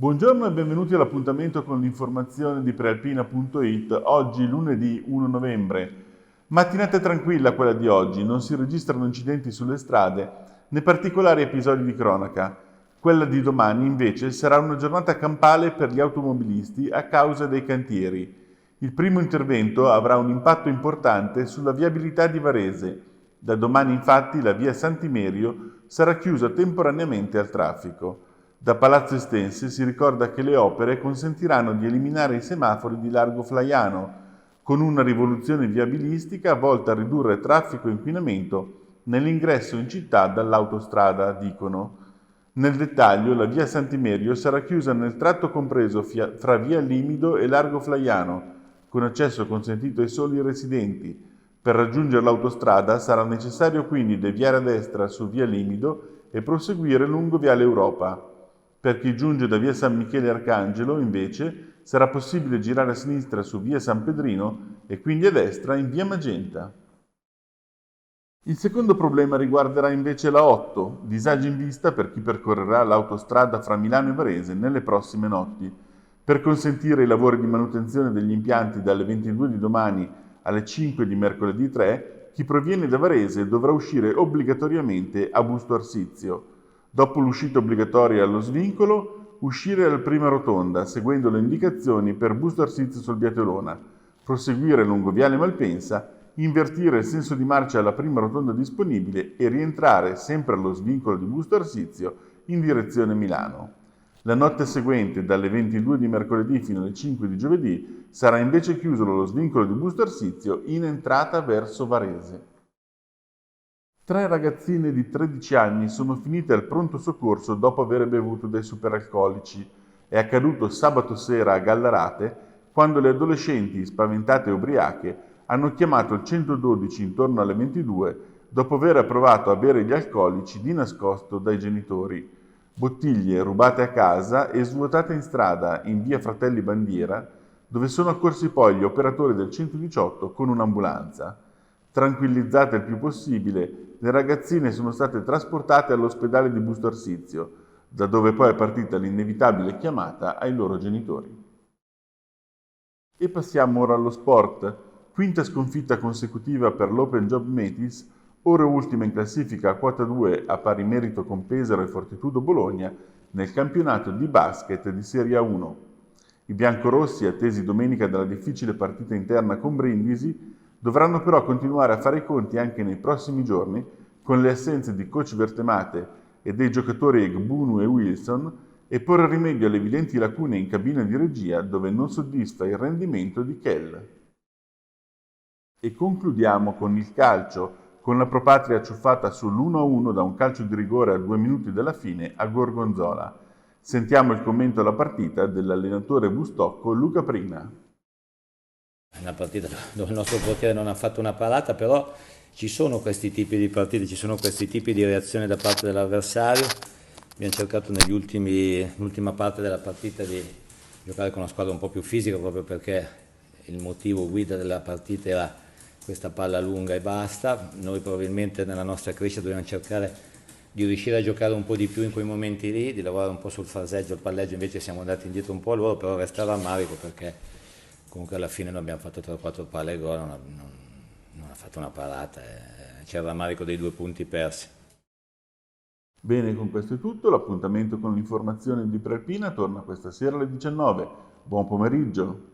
Buongiorno e benvenuti all'appuntamento con l'informazione di prealpina.it. Oggi lunedì 1 novembre. Mattinata tranquilla quella di oggi, non si registrano incidenti sulle strade né particolari episodi di cronaca. Quella di domani invece sarà una giornata campale per gli automobilisti a causa dei cantieri. Il primo intervento avrà un impatto importante sulla viabilità di Varese. Da domani infatti la via Sant'Imerio sarà chiusa temporaneamente al traffico. Da Palazzo Estense si ricorda che le opere consentiranno di eliminare i semafori di Largo Flaiano, con una rivoluzione viabilistica volta a ridurre traffico e inquinamento nell'ingresso in città dall'autostrada, dicono. Nel dettaglio, la via Sant'Imerio sarà chiusa nel tratto compreso fra via Limido e Largo Flaiano, con accesso consentito ai soli residenti. Per raggiungere l'autostrada sarà necessario quindi deviare a destra su via Limido e proseguire lungo viale Europa. Per chi giunge da via San Michele Arcangelo, invece, sarà possibile girare a sinistra su via San Pedrino e quindi a destra in via Magenta. Il secondo problema riguarderà invece la 8, disagi in vista per chi percorrerà l'autostrada fra Milano e Varese nelle prossime notti. Per consentire i lavori di manutenzione degli impianti dalle 22 di domani alle 5 di mercoledì 3, chi proviene da Varese dovrà uscire obbligatoriamente a Busto Arsizio. Dopo l'uscita obbligatoria allo svincolo, uscire alla prima rotonda, seguendo le indicazioni per Busto Arsizio sul Biateolona, proseguire lungo Viale Malpensa, invertire il senso di marcia alla prima rotonda disponibile e rientrare sempre allo svincolo di Busto Arsizio in direzione Milano. La notte seguente, dalle 22 di mercoledì fino alle 5 di giovedì, sarà invece chiuso lo svincolo di Busto Arsizio in entrata verso Varese. 3 ragazzine di 13 anni sono finite al pronto soccorso dopo aver bevuto dei superalcolici. È accaduto sabato sera a Gallarate, quando le adolescenti, spaventate e ubriache, hanno chiamato il 112 intorno alle 22 dopo aver provato a bere gli alcolici di nascosto dai genitori. Bottiglie rubate a casa e svuotate in strada in via Fratelli Bandiera, dove sono accorsi poi gli operatori del 118 con un'ambulanza. Tranquillizzate il più possibile, le ragazzine sono state trasportate all'ospedale di Busto Arsizio, da dove poi è partita l'inevitabile chiamata ai loro genitori. E passiamo ora allo sport. Quinta sconfitta consecutiva per l'Open Job Metis, ora ultima in classifica a quota 2 a pari merito con Pesaro e Fortitudo Bologna nel campionato di basket di Serie A1. I biancorossi, attesi domenica dalla difficile partita interna con Brindisi, dovranno però continuare a fare i conti anche nei prossimi giorni con le assenze di coach Vertemate e dei giocatori Egbunu e Wilson e porre rimedio alle evidenti lacune in cabina di regia dove non soddisfa il rendimento di Kell. E concludiamo con il calcio, con la Propatria acciuffata sull'1-1 da un calcio di rigore a 2 minuti dalla fine a Gorgonzola. Sentiamo il commento alla partita dell'allenatore Bustocco Luca Prina. È una partita dove il nostro portiere non ha fatto una parata, però ci sono questi tipi di partite, ci sono questi tipi di reazioni da parte dell'avversario. Abbiamo cercato nell'ultima parte della partita di giocare con una squadra un po' più fisica, proprio perché il motivo guida della partita era questa palla lunga e basta. Noi probabilmente nella nostra crescita dobbiamo cercare di riuscire a giocare un po' di più in quei momenti lì, di lavorare un po' sul farseggio, il palleggio, invece siamo andati indietro un po' a loro, però resta rammarico perché comunque alla fine noi abbiamo fatto 3-4 palle e gol, non ha fatto una parata, c'è il rammarico dei 2 punti persi. Bene, con questo è tutto, l'appuntamento con l'informazione di Prealpina torna questa sera alle 19. Buon pomeriggio!